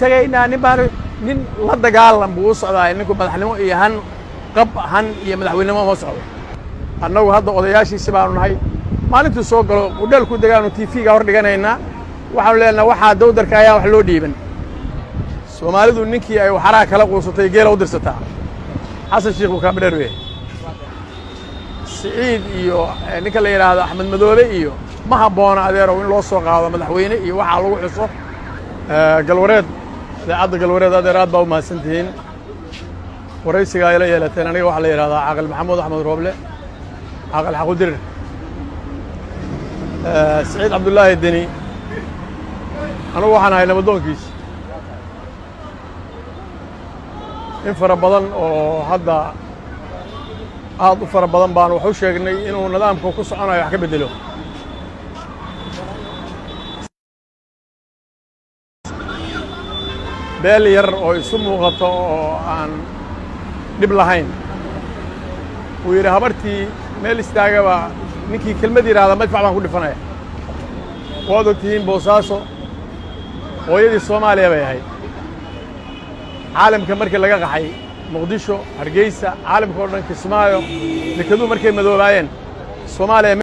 tagaynaa nin la dagaalan buu u socdaa ninku madaxnimo iyo han iyo madaxweynimo ma socdo annagu hadda odayaashiisa baanu nahay maalintuu soo galo udheel ku degaanu TV-ga hor dhiganaynaa waxaanu leenahay waxaa dowdarka ayaa wax loo dhiiban Soomaalidu ninkii ay waxaraa kala quusatay geela u dirsataa xasan sheekh uu ka badheeray Saciid iyo ninka la yiraahdo Axmed Madoobe iyo ma haboona adeero in loo soo qaado madaxweyne iyo waxa lagu xuso galwareed عبد القلوريد هذا راد باو ما سنتين ورئيس قايل يا لتين أنا واحد اللي هذا عقل محمود أحمد روبلة عقل حقودر سعيد عبد الله الدني أنا واحد هاي لما دوكيس إنفر بدن وهذا هذا إنفر بدن بان وحوش يعني إنه نظام كوكس أنا يحكي بدلو beel yar oo isu muuqato oo aan dib lahayn uu yiri habartii meel istaagaba ninkii kelmad yiraahdo madfac baan ku dhifanaya waad ogtiin Boosaaso hooyadii Soomaaliya bay ahayd caalamka markii laga qaxay Muqdisho Hargeysa caalamka oo dhan Kismaayo dekadu markay madoobaayeen Soomaaliya